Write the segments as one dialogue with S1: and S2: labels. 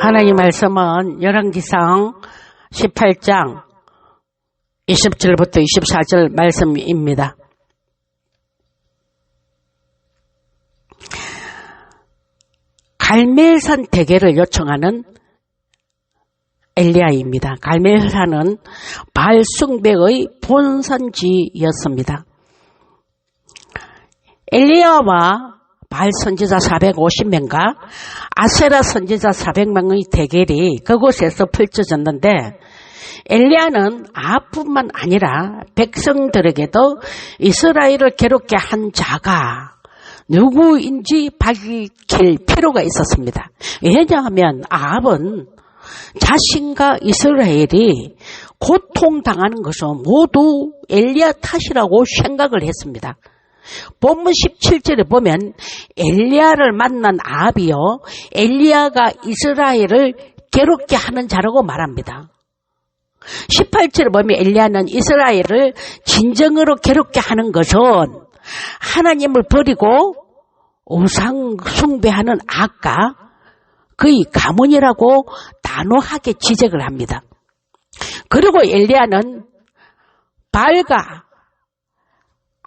S1: 하나님 말씀은 열왕기상 18장 27절부터 24절 말씀입니다. 갈멜산 대계를 요청하는 엘리야입니다. 갈멜산은 바알 숭배의 본산지였습니다. 엘리야와 바알 선지자 450명과 아세라 선지자 400명의 대결이 그곳에서 펼쳐졌는데, 엘리야는 아합뿐만 아니라 백성들에게도 이스라엘을 괴롭게 한 자가 누구인지 밝힐 필요가 있었습니다. 왜냐하면 아합은 자신과 이스라엘이 고통당하는 것은 모두 엘리야 탓이라고 생각을 했습니다. 본문 17절에 보면 엘리야를 만난 아합이요, 엘리야가 이스라엘을 괴롭게 하는 자라고 말합니다. 18절에 보면 엘리야는 이스라엘을 진정으로 괴롭게 하는 것은 하나님을 버리고 우상 숭배하는 악과 그의 가문이라고 단호하게 지적을 합니다. 그리고 엘리야는 바알과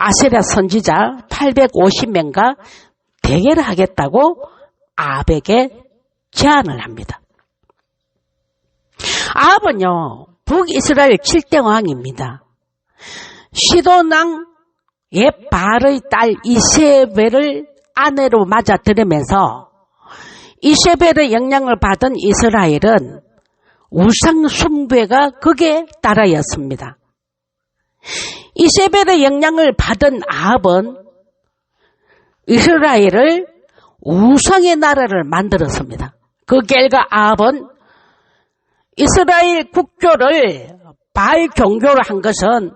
S1: 아세라 선지자 850명과 대결을 하겠다고 아합에게 제안을 합니다. 아합은요, 북이스라엘 7대 왕입니다. 시돈왕 옛 바알의 딸 이세벨을 아내로 맞아 들으면서 이세벨의 영향을 받은 이스라엘은 우상 숭배가 극에 달하였습니다. 이세벨의 영향을 받은 아합은 이스라엘을 우상의 나라를 만들었습니다. 그 결과 아합은 이스라엘 국교를 바알 종교로 한 것은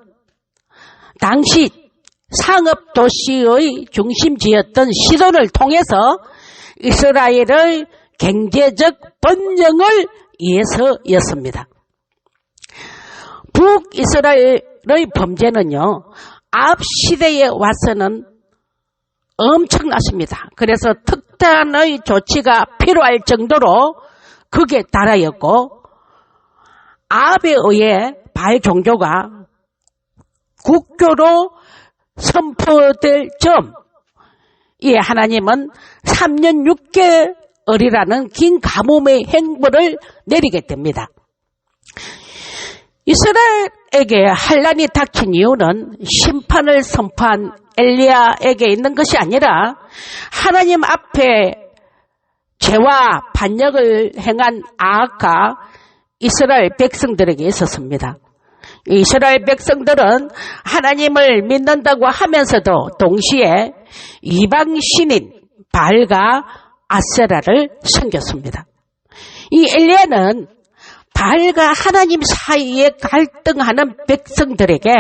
S1: 당시 상업 도시의 중심지였던 시돈을 통해서 이스라엘의 경제적 번영을 위해서였습니다. 북이스라엘의 범죄는요, 아합 시대에 와서는 엄청났습니다. 그래서 특단의 조치가 필요할 정도로 극에 달하였고, 아합에 의해 바알 종교가 국교로 선포될 이 하나님은 3년 6개월이라는 긴 가뭄의 행보를 내리게 됩니다. 이스라엘에게 환란이 닥친 이유는 심판을 선포한 엘리야에게 있는 것이 아니라 하나님 앞에 죄와 반역을 행한 아합과 이스라엘 백성들에게 있었습니다. 이스라엘 백성들은 하나님을 믿는다고 하면서도 동시에 이방 신인 바알과 아세라를 섬겼습니다. 이 엘리야는 바알과 하나님 사이에 갈등하는 백성들에게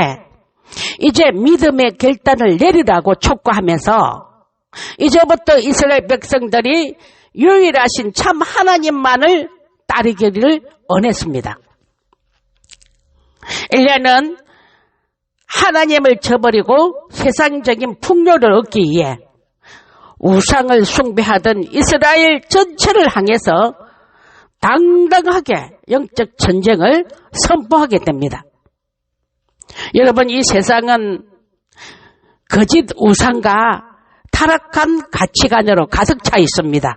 S1: 이제 믿음의 결단을 내리라고 촉구하면서 이제부터 이스라엘 백성들이 유일하신 참 하나님만을 따르기를 원했습니다. 엘리야는 하나님을 저버리고 세상적인 풍요를 얻기 위해 우상을 숭배하던 이스라엘 전체를 향해서 당당하게 영적 전쟁을 선포하게 됩니다. 여러분, 이 세상은 거짓 우상과 타락한 가치관으로 가득 차 있습니다.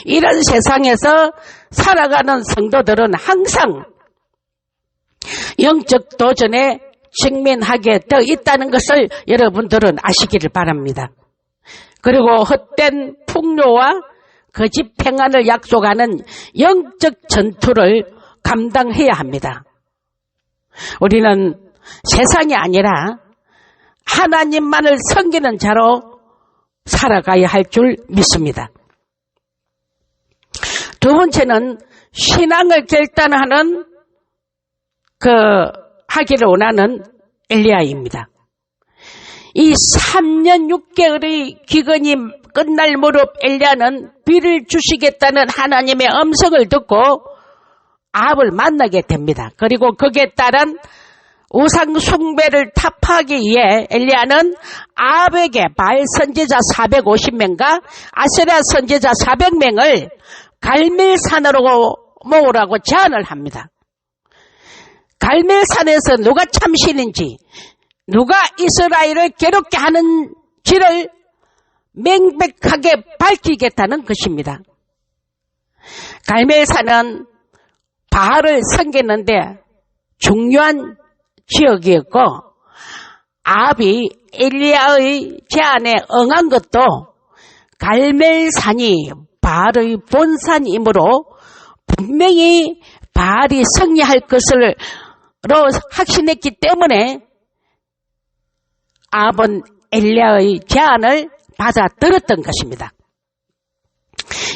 S1: 이런 세상에서 살아가는 성도들은 항상 영적 도전에 직면하게 되어 있다는 것을 여러분들은 아시기를 바랍니다. 그리고 헛된 풍요와 거짓 평안을 약속하는 영적 전투를 감당해야 합니다. 우리는 세상이 아니라 하나님만을 섬기는 자로 살아가야 할 줄 믿습니다. 두 번째는 신앙을 결단하는 하기를 원하는 엘리야입니다. 이 3년 6개월의 기근이 끝날 무렵 엘리야는 비를 주시겠다는 하나님의 음성을 듣고 아합을 만나게 됩니다. 그리고 거기에 따른 우상 숭배를 타파하기 위해 엘리야는 아합에게 바알 선지자 450명과 아세라 선지자 400명을 갈멜산으로 모으라고 제안을 합니다. 갈멜산에서 누가 참신인지, 누가 이스라엘을 괴롭게 하는지를 명백하게 밝히겠다는 것입니다. 갈멜산은 바알을 섬겼는데 중요한 지역이었고, 아합이 엘리야의 제안에 응한 것도 갈멜산이 바알의 본산이므로 분명히 바알이 승리할 것으로 확신했기 때문에 아합은 엘리야의 제안을 받아들였던 것입니다.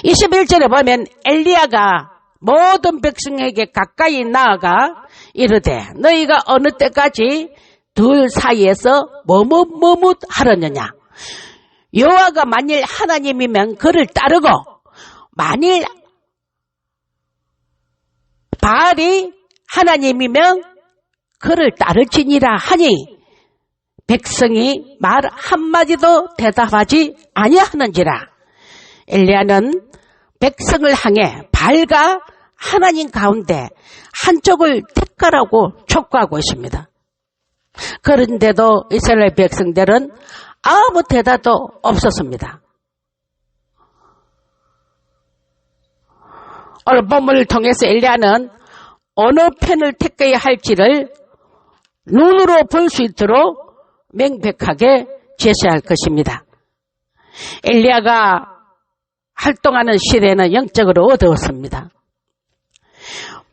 S1: 21절에 보면 엘리야가 모든 백성에게 가까이 나아가 이르되 너희가 어느 때까지 둘 사이에서 머뭇 하려느냐. 여호와가 만일 하나님이면 그를 따르고 만일 바알이 하나님이면 그를 따를지니라 하니 백성이 말 한마디도 대답하지 아니하는지라. 엘리야는 백성을 향해 바알과 하나님 가운데 한쪽을 택하라고 촉구하고 있습니다. 그런데도 이스라엘 백성들은 아무 대답도 없었습니다. 오늘 본문을 통해서 엘리야는 어느 편을 택해야 할지를 눈으로 볼 수 있도록 명백하게 제시할 것입니다. 엘리야가 활동하는 시대는 영적으로 어두웠습니다.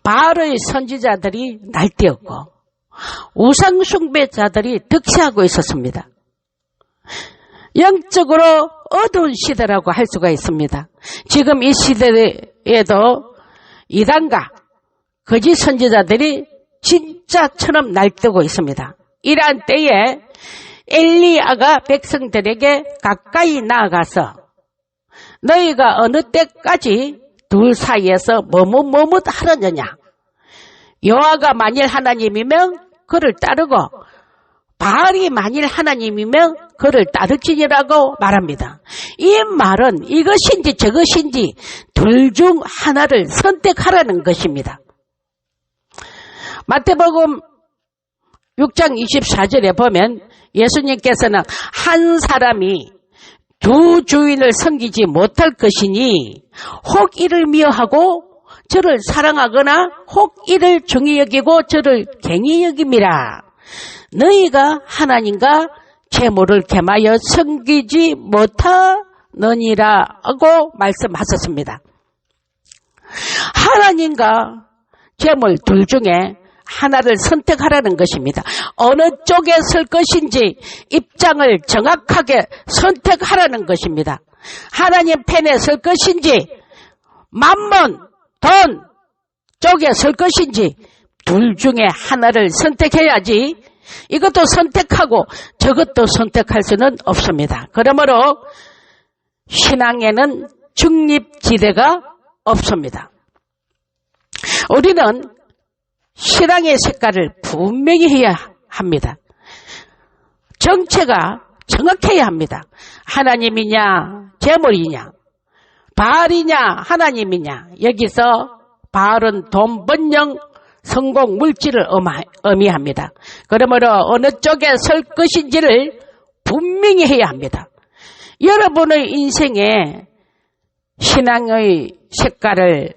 S1: 바알의 선지자들이 날뛰었고 우상 숭배자들이 득세하고 있었습니다. 영적으로 어두운 시대라고 할 수가 있습니다. 지금 이 시대에도 이단과 거짓 선지자들이 진짜처럼 날뛰고 있습니다. 이러한 때에 엘리야가 백성들에게 가까이 나아가서 너희가 어느 때까지 둘 사이에서 머뭇 하려느냐. 여호와가 만일 하나님이면 그를 따르고 바알이 만일 하나님이면 그를 따를지니라고 말합니다. 이 말은 이것인지 저것인지 둘 중 하나를 선택하라는 것입니다. 마태복음 6장 24절에 보면 예수님께서는 한 사람이 두 주인을 섬기지 못할 것이니 혹 이를 미워하고 저를 사랑하거나 혹 이를 중히 여기고 저를 갱히 여김이라. 너희가 하나님과 재물을 겸하여 섬기지 못하느니라고 말씀하셨습니다. 하나님과 재물 둘 중에 하나를 선택하라는 것입니다. 어느 쪽에 설 것인지 입장을 정확하게 선택하라는 것입니다. 하나님 편에 설 것인지 만몬, 돈 쪽에 설 것인지 둘 중에 하나를 선택해야지 이것도 선택하고 저것도 선택할 수는 없습니다. 그러므로 신앙에는 중립지대가 없습니다. 우리는 신앙의 색깔을 분명히 해야 합니다. 정체가 정확해야 합니다. 하나님이냐 재물이냐 바알이냐 하나님이냐. 여기서 바알은 돈 번영 성공 물질을 의미합니다. 그러므로 어느 쪽에 설 것인지를 분명히 해야 합니다. 여러분의 인생에 신앙의 색깔을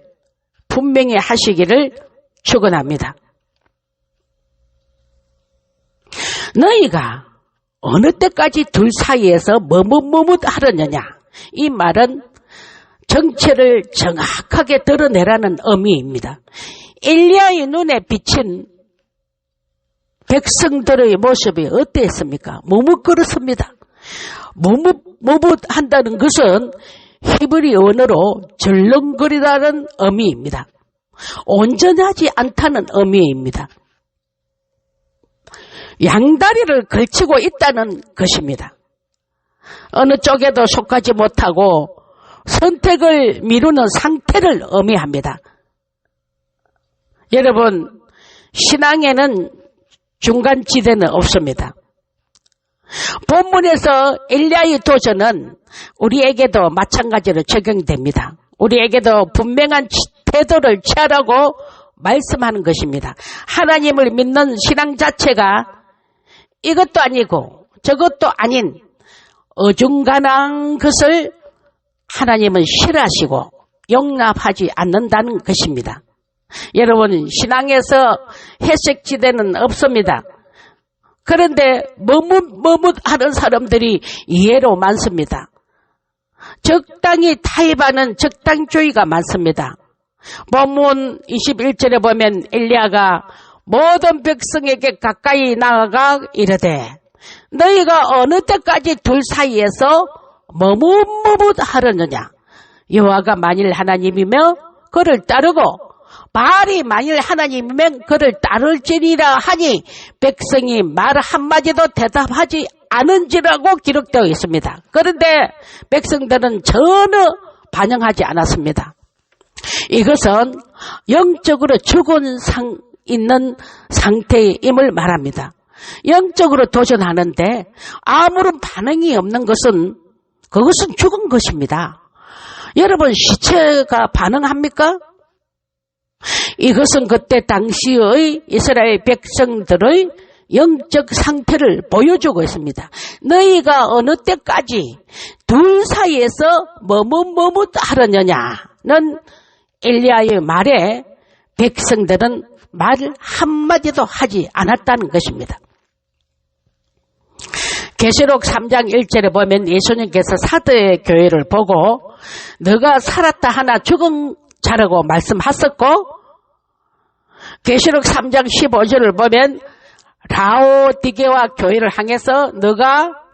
S1: 분명히 하시기를 축원합니다. 너희가 어느 때까지 둘 사이에서 머뭇 하려느냐. 이 말은 정체를 정확하게 드러내라는 의미입니다. 엘리야의 눈에 비친 백성들의 모습이 어땠습니까? 머뭇거렸습니다. 머뭇한다는 것은 히브리 언어로 절렁거리다는 의미입니다. 온전하지 않다는 의미입니다. 양다리를 걸치고 있다는 것입니다. 어느 쪽에도 속하지 못하고 선택을 미루는 상태를 의미합니다. 여러분, 신앙에는 중간지대는 없습니다. 본문에서 엘리야의 도전은 우리에게도 마찬가지로 적용됩니다. 우리에게도 분명한 태도를 취하라고 말씀하는 것입니다. 하나님을 믿는 신앙 자체가 이것도 아니고 저것도 아닌 어중간한 것을 하나님은 싫어하시고 용납하지 않는다는 것입니다. 여러분, 신앙에서 회색지대는 없습니다. 그런데 머뭇하는 사람들이 이해로 많습니다. 적당히 타협하는 적당주의가 많습니다. 본문 21절에 보면 엘리야가 모든 백성에게 가까이 나아가 이르되 너희가 어느 때까지 둘 사이에서 머뭇하려느냐. 여호와가 만일 하나님이며 그를 따르고 바알이 만일 하나님이면 그를 따를지니라 하니 백성이 말 한마디도 대답하지 않은지라고 기록되어 있습니다. 그런데 백성들은 전혀 반영하지 않았습니다. 이것은 영적으로 죽은 있는 상태임을 말합니다. 영적으로 도전하는데 아무런 반응이 없는 것은 그것은 죽은 것입니다. 여러분, 시체가 반응합니까? 이것은 그때 당시의 이스라엘 백성들의 영적 상태를 보여주고 있습니다. 너희가 어느 때까지 둘 사이에서 머뭇하려느냐는 엘리야의 말에 백성들은 말 한마디도 하지 않았다는 것입니다. 계시록 3장 1절에 보면 예수님께서 사도의 교회를 보고 너가 살았다 하나 죽은 자라고 말씀하셨고, 계시록 3장 15절을 보면 라오디게와 교회를 향해서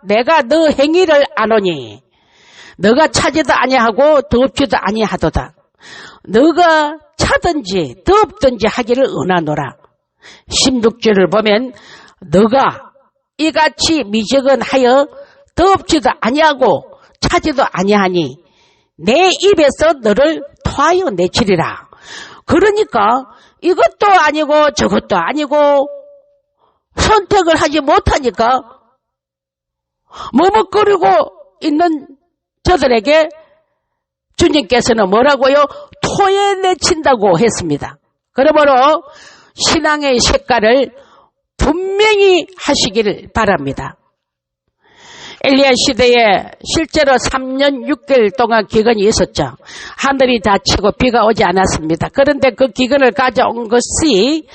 S1: 내가 너 행위를 아노니 너가 차지도 아니하고 덥지도 아니하도다. 너가 차든지 덥든지 하기를 은하노라. 16절을 보면 너가 이같이 미적은하여 덥지도 아니하고 차지도 아니하니 내 입에서 너를 토하여 내치리라. 그러니까 이것도 아니고 저것도 아니고 선택을 하지 못하니까 머뭇거리고 있는 저들에게 주님께서는 뭐라고요? 토해내친다고 했습니다. 그러므로 신앙의 색깔을 분명히 하시기를 바랍니다. 엘리야 시대에 실제로 3년 6개월 동안 기근이 있었죠. 하늘이 닫히고 비가 오지 않았습니다. 그런데 그 기근을 가져온 것이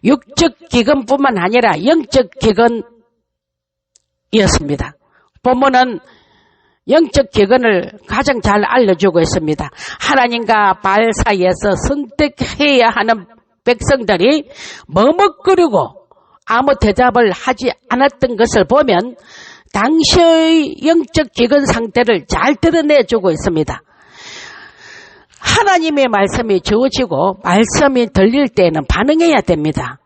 S1: 육적 기근뿐만 아니라 영적 기근이었습니다. 본문은 영적 기근을 가장 잘 알려주고 있습니다. 하나님과 바알 사이에서 선택해야 하는 백성들이 머뭇거리고 아무 대답을 하지 않았던 것을 보면 당시의 영적 기근 상태를 잘 드러내주고 있습니다. 하나님의 말씀이 주어지고 말씀이 들릴 때에는 반응해야 됩니다.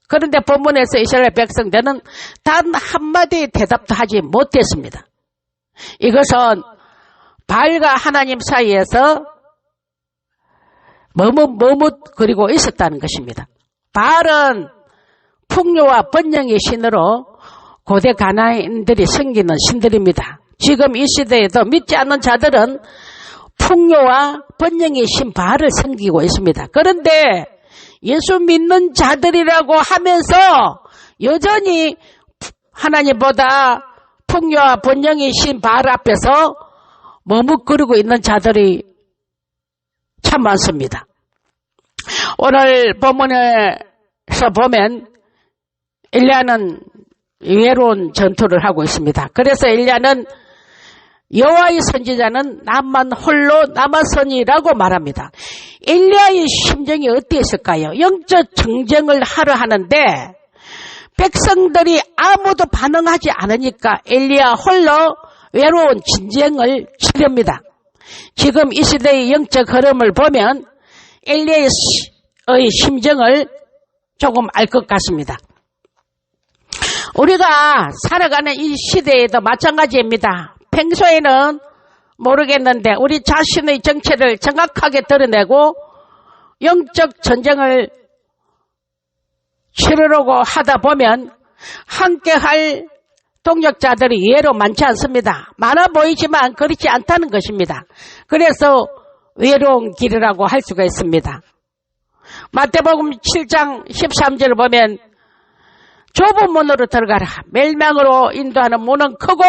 S1: 그런데 본문에서 이스라엘 백성들은 단 한마디의 대답도 하지 못했습니다. 이것은 바알과 하나님 사이에서 머뭇거리고 있었다는 것입니다. 바알은 풍요와 번영의 신으로 고대 가나안인들이 섬기는 신들입니다. 지금 이 시대에도 믿지 않는 자들은 풍요와 번영의 신 바알을 섬기고 있습니다. 그런데 예수 믿는 자들이라고 하면서 여전히 하나님보다 풍요와 번영의 신 바알 앞에서 머뭇거리고 있는 자들이 참 많습니다. 오늘 본문에서 보면 엘리야는 외로운 전투를 하고 있습니다. 그래서 엘리야는 여호와의 선지자는 나만 홀로 남았으니라고 말합니다. 엘리야의 심정이 어땠을까요? 영적 정쟁을 하려 하는데 백성들이 아무도 반응하지 않으니까 엘리야 홀로 외로운 전쟁을 치릅니다. 지금 이 시대의 영적 흐름을 보면 엘리야의 심정을 조금 알 것 같습니다. 우리가 살아가는 이 시대에도 마찬가지입니다. 평소에는 모르겠는데 우리 자신의 정체를 정확하게 드러내고 영적 전쟁을 치르려고 하다 보면 함께할 동력자들이 의외로 많지 않습니다. 많아 보이지만 그렇지 않다는 것입니다. 그래서 외로운 길이라고 할 수가 있습니다. 마태복음 7장 13절을 보면 좁은 문으로 들어가라. 멸망으로 인도하는 문은 크고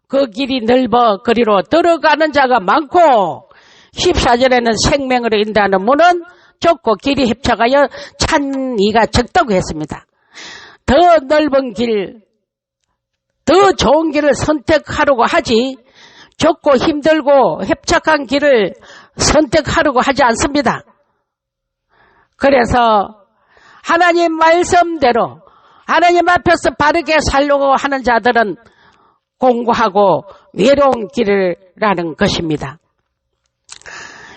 S1: 그 길이 넓어 그리로 들어가는 자가 많고 14절에는 생명으로 인도하는 문은 좁고 길이 협착하여 찬 이가 적다고 했습니다. 더 넓은 길, 더 좋은 길을 선택하려고 하지 좁고 힘들고 협착한 길을 선택하려고 하지 않습니다. 그래서 하나님 말씀대로 하나님 앞에서 바르게 살려고 하는 자들은 공고하고 외로운 길이라는 것입니다.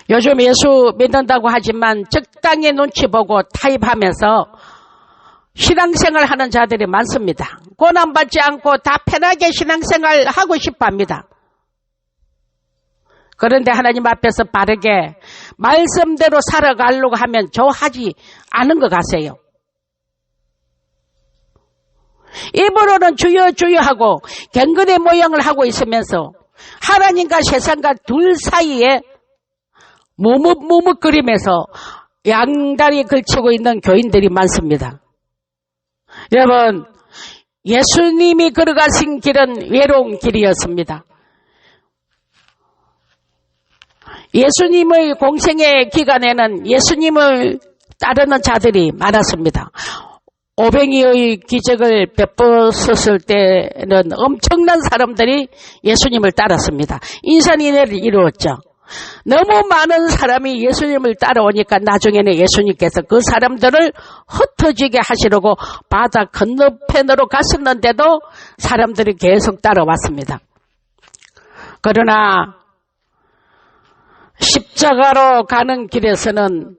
S1: 요즘 예수 믿는다고 하지만 적당히 눈치 보고 타입하면서 신앙생활 하는 자들이 많습니다. 고난받지 않고 다 편하게 신앙생활 하고 싶어 합니다. 그런데 하나님 앞에서 바르게 말씀대로 살아가려고 하면 저 하지 않은 것 같아요. 입으로는 주여 주여 하고 경건의 모양을 하고 있으면서 하나님과 세상과 둘 사이에 무뭇무뭇거리면서 양다리 걸치고 있는 교인들이 많습니다. 여러분, 예수님이 걸어가신 길은 외로운 길이었습니다. 예수님의 공생의 기간에는 예수님을 따르는 자들이 많았습니다. 오병이의 기적을 베풀었을 때는 엄청난 사람들이 예수님을 따랐습니다. 인산인해를 이루었죠. 너무 많은 사람이 예수님을 따라오니까 나중에는 예수님께서 그 사람들을 흩어지게 하시려고 바다 건너편으로 갔었는데도 사람들이 계속 따라왔습니다. 그러나 십자가로 가는 길에서는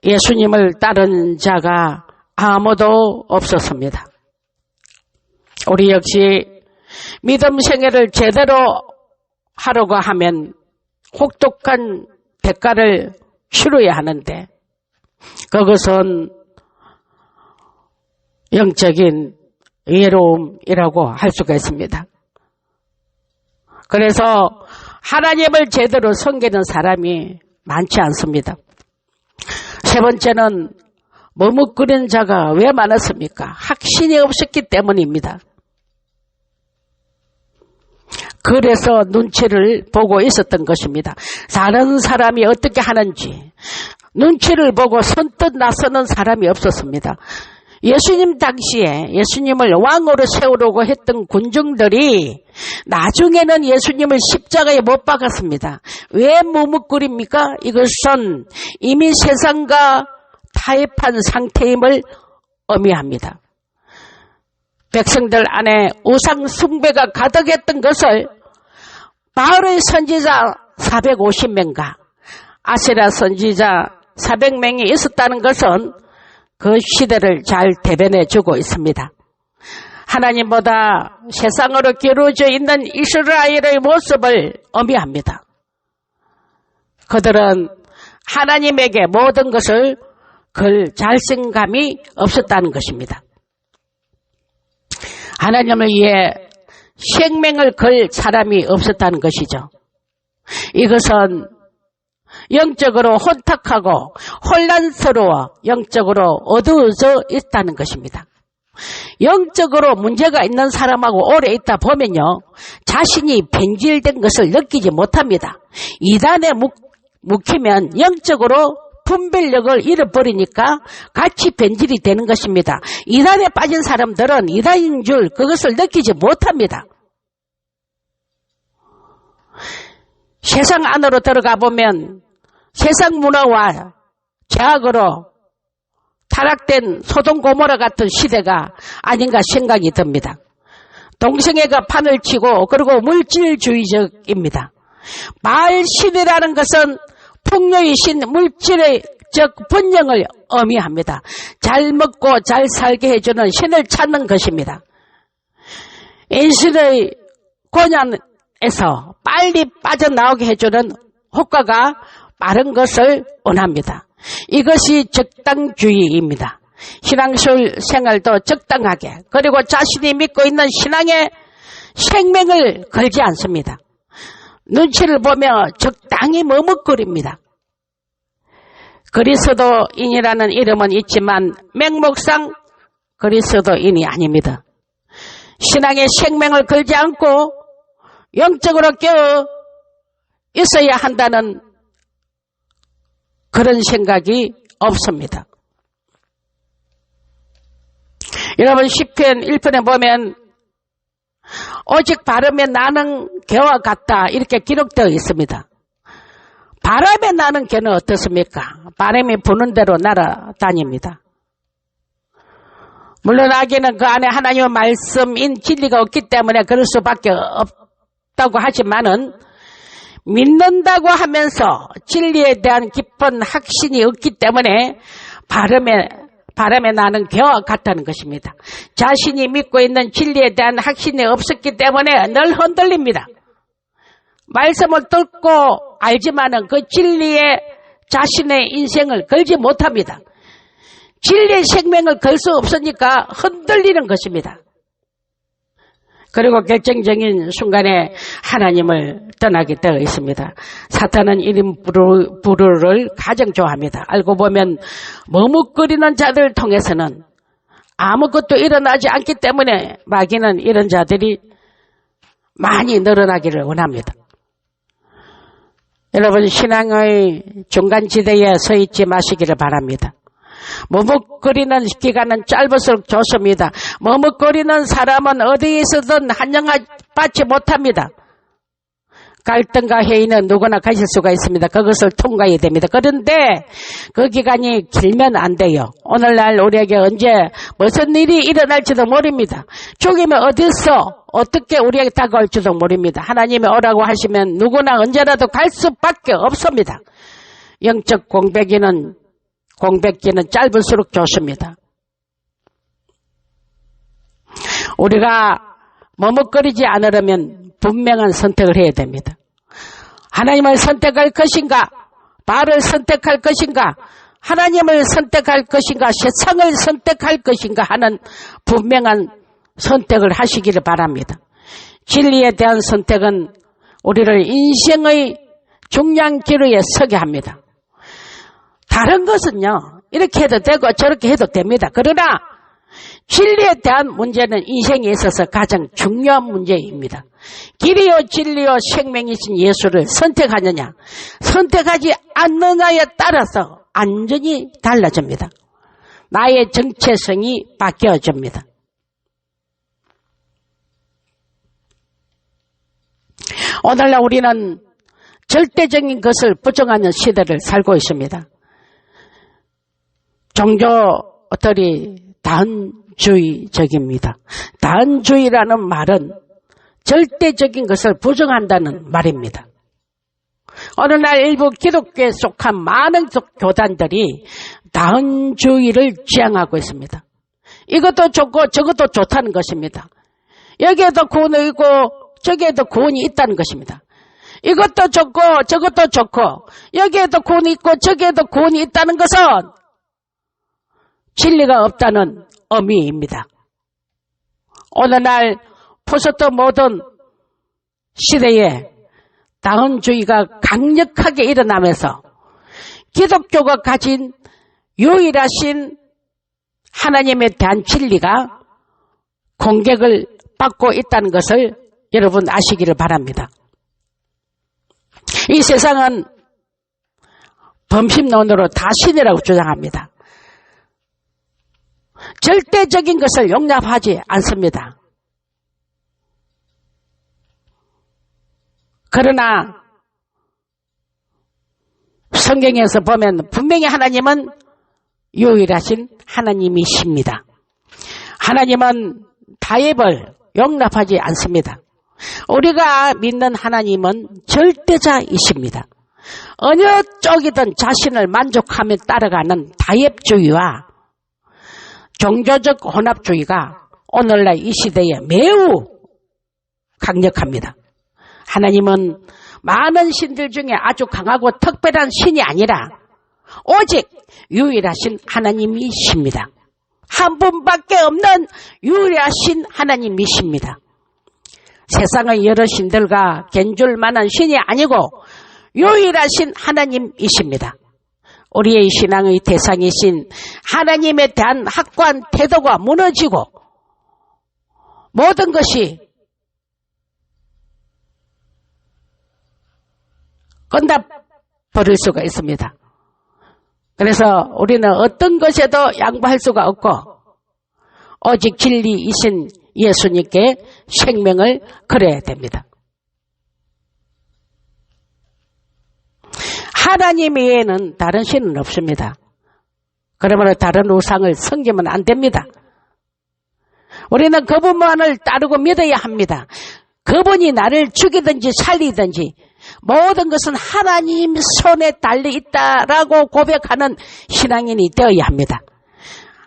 S1: 예수님을 따른 자가 아무도 없었습니다. 우리 역시 믿음 생애를 제대로 하려고 하면 혹독한 대가를 치러야 하는데 그것은 영적인 외로움이라고 할 수가 있습니다. 그래서 하나님을 제대로 섬기는 사람이 많지 않습니다. 세 번째는 머뭇거리는 자가 왜 많았습니까? 확신이 없었기 때문입니다. 그래서 눈치를 보고 있었던 것입니다. 다른 사람이 어떻게 하는지 눈치를 보고 선뜻 나서는 사람이 없었습니다. 예수님 당시에 예수님을 왕으로 세우려고 했던 군중들이 나중에는 예수님을 십자가에 못 박았습니다. 왜 머뭇거립니까? 이것은 이미 세상과 타협한 상태임을 의미합니다. 백성들 안에 우상 숭배가 가득했던 것을 바울의 선지자 450명과 아세라 선지자 400명이 있었다는 것은 그 시대를 잘 대변해 주고 있습니다. 하나님보다 세상으로 기울어져 있는 이스라엘의 모습을 의미합니다. 그들은 하나님에게 모든 것을 걸 자신감이 없었다는 것입니다. 하나님을 위해 생명을 걸 사람이 없었다는 것이죠. 이것은 영적으로 혼탁하고 혼란스러워 영적으로 어두워져 있다는 것입니다. 영적으로 문제가 있는 사람하고 오래 있다 보면요, 자신이 변질된 것을 느끼지 못합니다. 이단에 묵히면 영적으로 분별력을 잃어버리니까 같이 변질이 되는 것입니다. 이단에 빠진 사람들은 이단인 줄 그것을 느끼지 못합니다. 세상 안으로 들어가 보면 세상 문화와 제약으로 타락된 소돔 고모라 같은 시대가 아닌가 생각이 듭니다. 동성애가 판을 치고 그리고 물질주의적입니다. 바알신이라는 것은 풍요의 신, 물질의 본령을 의미합니다. 잘 먹고 잘 살게 해주는 신을 찾는 것입니다. 인신의 고난에서 빨리 빠져나오게 해주는 효과가 빠른 것을 원합니다. 이것이 적당주의입니다. 신앙생활도 적당하게, 그리고 자신이 믿고 있는 신앙에 생명을 걸지 않습니다. 눈치를 보며 적당히 머뭇거립니다. 그리스도인이라는 이름은 있지만 맹목상 그리스도인이 아닙니다. 신앙의 생명을 걸지 않고 영적으로 깨어 있어야 한다는 그런 생각이 없습니다. 여러분 시편 1편에 보면 오직 바람에 나는 개와 같다 이렇게 기록되어 있습니다. 바람에 나는 개는 어떻습니까? 바람이 부는 대로 날아다닙니다. 물론 아기는 그 안에 하나님의 말씀인 진리가 없기 때문에 그럴 수밖에 없다고 하지만은 믿는다고 하면서 진리에 대한 깊은 확신이 없기 때문에 바람에 나는 개와 같다는 것입니다. 자신이 믿고 있는 진리에 대한 확신이 없었기 때문에 늘 흔들립니다. 말씀을 듣고 알지만은 그 진리에 자신의 인생을 걸지 못합니다. 진리의 생명을 걸 수 없으니까 흔들리는 것입니다. 그리고 결정적인 순간에 하나님을 떠나게 되어 있습니다. 사탄은 1인 불후를 가장 좋아합니다. 알고 보면 머뭇거리는 자들을 통해서는 아무것도 일어나지 않기 때문에 마귀는 이런 자들이 많이 늘어나기를 원합니다. 여러분 신앙의 중간지대에 서 있지 마시기를 바랍니다. 머뭇거리는 기간은 짧을수록 좋습니다. 머뭇거리는 사람은 어디에서든 환영받지 못합니다. 갈등과 회의는 누구나 가질 수가 있습니다. 그것을 통과해야 됩니다. 그런데 그 기간이 길면 안 돼요. 오늘날 우리에게 언제 무슨 일이 일어날지도 모릅니다. 죽음이 어디서 어떻게 우리에게 다가올지도 모릅니다. 하나님이 오라고 하시면 누구나 언제라도 갈 수밖에 없습니다. 영적 공백기는 짧을수록 좋습니다. 우리가 머뭇거리지 않으려면 분명한 선택을 해야 됩니다. 하나님을 선택할 것인가, 바알을 선택할 것인가, 하나님을 선택할 것인가, 세상을 선택할 것인가 하는 분명한 선택을 하시기를 바랍니다. 진리에 대한 선택은 우리를 인생의 중요한 기로에 서게 합니다. 다른 것은요, 이렇게 해도 되고 저렇게 해도 됩니다. 그러나 진리에 대한 문제는 인생에 있어서 가장 중요한 문제입니다. 길이요 진리요 생명이신 예수를 선택하느냐 선택하지 않느냐에 따라서 완전히 달라집니다. 나의 정체성이 바뀌어집니다. 오늘날 우리는 절대적인 것을 부정하는 시대를 살고 있습니다. 종교들이 다은주의적입니다. 다은주의라는 말은 절대적인 것을 부정한다는 말입니다. 오늘날 일부 기독교에 속한 많은 교단들이 다은주의를 지향하고 있습니다. 이것도 좋고 저것도 좋다는 것입니다. 여기에도 구원이 있고 저기에도 구원이 있다는 것입니다. 이것도 좋고 저것도 좋고 여기에도 구원이 있고 저기에도 구원이 있다는 것은 진리가 없다는 의미입니다. 오늘날 포스트 모던 시대에 다은주의가 강력하게 일어나면서 기독교가 가진 유일하신 하나님에 대한 진리가 공격을 받고 있다는 것을 여러분 아시기를 바랍니다. 이 세상은 범신론으로 다 신이라고 주장합니다. 절대적인 것을 용납하지 않습니다. 그러나 성경에서 보면 분명히 하나님은 유일하신 하나님이십니다. 하나님은 타협을 용납하지 않습니다. 우리가 믿는 하나님은 절대자이십니다. 어느 쪽이든 자신을 만족하며 따라가는 타협주의와 종교적 혼합주의가 오늘날 이 시대에 매우 강력합니다. 하나님은 많은 신들 중에 아주 강하고 특별한 신이 아니라 오직 유일하신 하나님이십니다. 한 분밖에 없는 유일하신 하나님이십니다. 세상의 여러 신들과 견줄 만한 신이 아니고 유일하신 하나님이십니다. 우리의 신앙의 대상이신 하나님에 대한 확고한 태도가 무너지고 모든 것이 끝나버릴 수가 있습니다. 그래서 우리는 어떤 것에도 양보할 수가 없고 오직 진리이신 예수님께 생명을 걸어야 됩니다. 하나님 외에는 다른 신은 없습니다. 그러므로 다른 우상을 섬기면 안 됩니다. 우리는 그분만을 따르고 믿어야 합니다. 그분이 나를 죽이든지 살리든지 모든 것은 하나님 손에 달려있다라고 고백하는 신앙인이 되어야 합니다.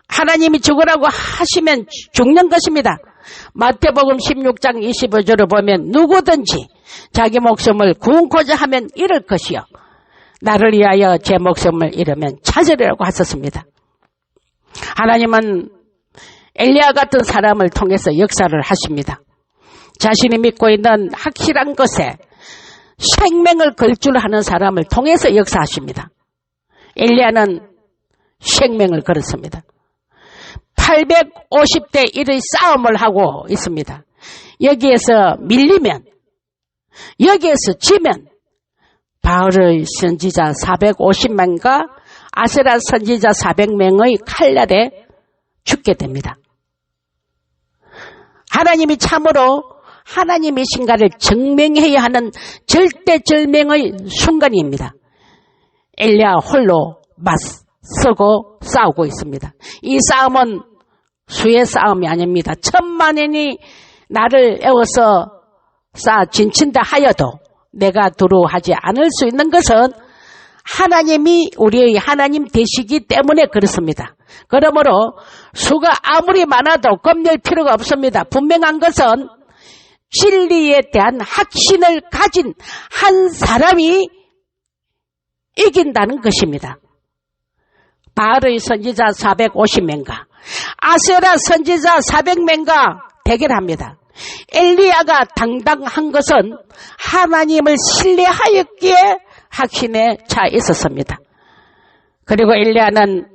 S1: 하나님이 죽으라고 하시면 죽는 것입니다. 마태복음 16장 25절을 보면 누구든지 자기 목숨을 구원코자 하면 잃을 것이요 나를 위하여 제 목숨을 잃으면 찾으리라고 하셨습니다. 하나님은 엘리야 같은 사람을 통해서 역사를 하십니다. 자신이 믿고 있는 확실한 것에 생명을 걸 줄 아는 사람을 통해서 역사하십니다. 엘리야는 생명을 걸었습니다. 850대 1의 싸움을 하고 있습니다. 여기에서 밀리면, 여기에서 지면 바알의 선지자 450명과 아세라 선지자 400명의 칼날에 죽게 됩니다. 하나님이 참으로 하나님이신가를 증명해야 하는 절대절명의 순간입니다. 엘리야 홀로 맞서고 싸우고 있습니다. 이 싸움은 수의 싸움이 아닙니다. 천만인이 나를 에워서 진친다 하여도 내가 두려워하지 않을 수 있는 것은 하나님이 우리의 하나님 되시기 때문에 그렇습니다. 그러므로 수가 아무리 많아도 겁낼 필요가 없습니다. 분명한 것은 진리에 대한 확신을 가진 한 사람이 이긴다는 것입니다. 바알의 선지자 450명과 아세라 선지자 400명과 대결합니다. 엘리야가 당당한 것은 하나님을 신뢰하였기에 확신에 차 있었습니다. 그리고 엘리야는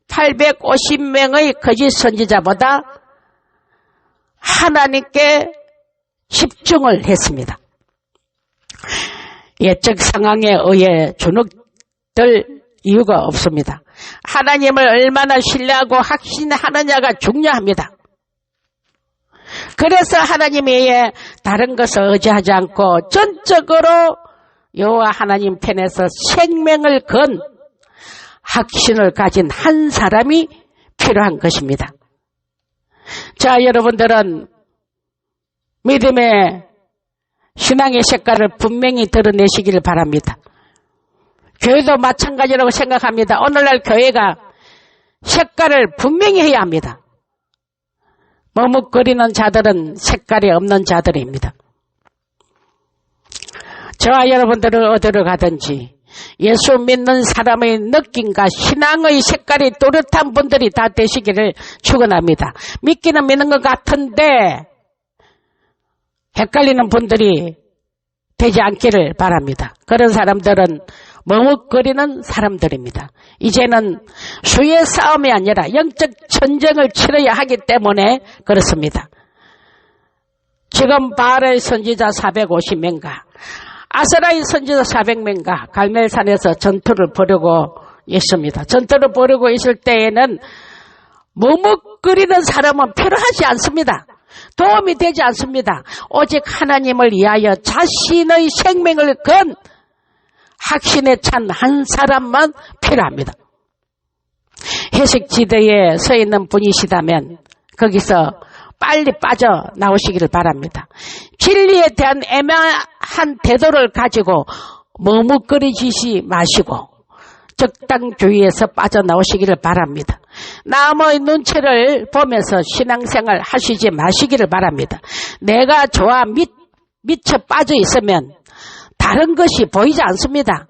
S1: 850명의 거짓 선지자보다 하나님께 집중을 했습니다. 예적 상황에 의해 주눅들 이유가 없습니다. 하나님을 얼마나 신뢰하고 확신하느냐가 중요합니다. 그래서 하나님 외에 다른 것을 의지하지 않고 전적으로 여호와 하나님 편에서 생명을 건 확신을 가진 한 사람이 필요한 것입니다. 자, 여러분들은 믿음의 신앙의 색깔을 분명히 드러내시기를 바랍니다. 교회도 마찬가지라고 생각합니다. 오늘날 교회가 색깔을 분명히 해야 합니다. 머뭇거리는 자들은 색깔이 없는 자들입니다. 저와 여러분들은 어디로 가든지 예수 믿는 사람의 느낌과 신앙의 색깔이 또렷한 분들이 다 되시기를 축원합니다. 믿기는 믿는 것 같은데 헷갈리는 분들이 되지 않기를 바랍니다. 그런 사람들은 머뭇거리는 사람들입니다. 이제는 수의 싸움이 아니라 영적 전쟁을 치러야 하기 때문에 그렇습니다. 지금 바알의 선지자 450명과 아세라의 선지자 400명과 갈멜산에서 전투를 벌이고 있습니다. 전투를 벌이고 있을 때에는 머뭇거리는 사람은 필요하지 않습니다. 도움이 되지 않습니다. 오직 하나님을 위하여 자신의 생명을 건 확신에 찬 한 사람만 필요합니다. 회색지대에 서 있는 분이시다면 거기서 빨리 빠져나오시기를 바랍니다. 진리에 대한 애매한 태도를 가지고 머뭇거리지 마시고 적당 주의에서 빠져나오시기를 바랍니다. 남의 눈치를 보면서 신앙생활 하시지 마시기를 바랍니다. 내가 좋아 미쳐 빠져 있으면 다른 것이 보이지 않습니다.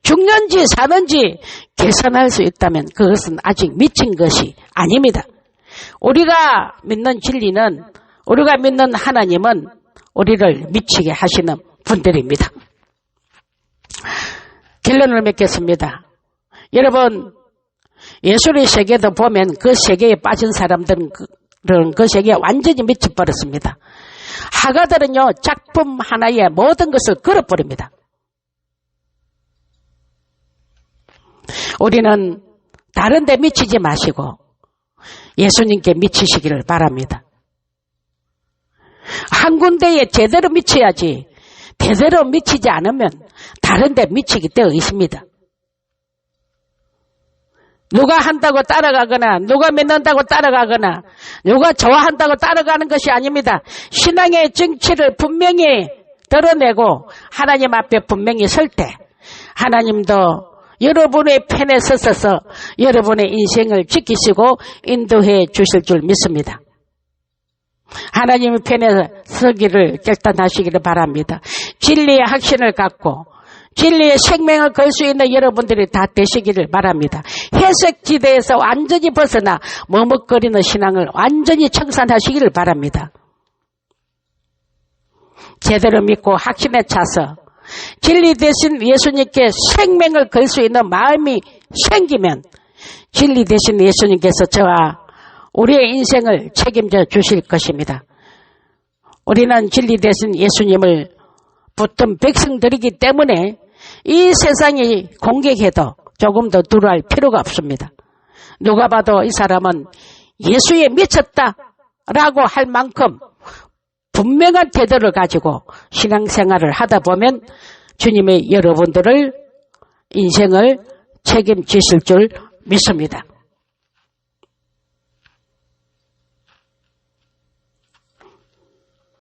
S1: 죽는지 사는지 계산할 수 있다면 그것은 아직 미친 것이 아닙니다. 우리가 믿는 진리는, 우리가 믿는 하나님은 우리를 미치게 하시는 분들입니다. 결론을 맺겠습니다. 여러분, 예술의 세계도 보면 그 세계에 빠진 사람들은 그 세계에 완전히 미쳐버렸습니다. 화가들은요, 작품 하나에 모든 것을 걸어버립니다. 우리는 다른 데 미치지 마시고 예수님께 미치시기를 바랍니다. 한 군데에 제대로 미쳐야지, 제대로 미치지 않으면 다른 데 미치기 때문에 있습니다. 누가 한다고 따라가거나 누가 믿는다고 따라가거나 누가 좋아한다고 따라가는 것이 아닙니다. 신앙의 정치를 분명히 드러내고 하나님 앞에 분명히 설 때 하나님도 여러분의 편에 서서 여러분의 인생을 지키시고 인도해 주실 줄 믿습니다. 하나님의 편에 서기를 결단하시기를 바랍니다. 진리의 확신을 갖고 진리의 생명을 걸 수 있는 여러분들이 다 되시기를 바랍니다. 해석지대에서 완전히 벗어나 머뭇거리는 신앙을 완전히 청산하시기를 바랍니다. 제대로 믿고 확신에 차서 진리 대신 예수님께 생명을 걸 수 있는 마음이 생기면 진리 대신 예수님께서 저와 우리의 인생을 책임져 주실 것입니다. 우리는 진리 대신 예수님을 붙든 백성들이기 때문에 이 세상이 공격해도 조금 더 두려워할 필요가 없습니다. 누가 봐도 이 사람은 예수에 미쳤다라고 할 만큼 분명한 태도를 가지고 신앙생활을 하다 보면 주님의 여러분들을 인생을 책임지실 줄 믿습니다.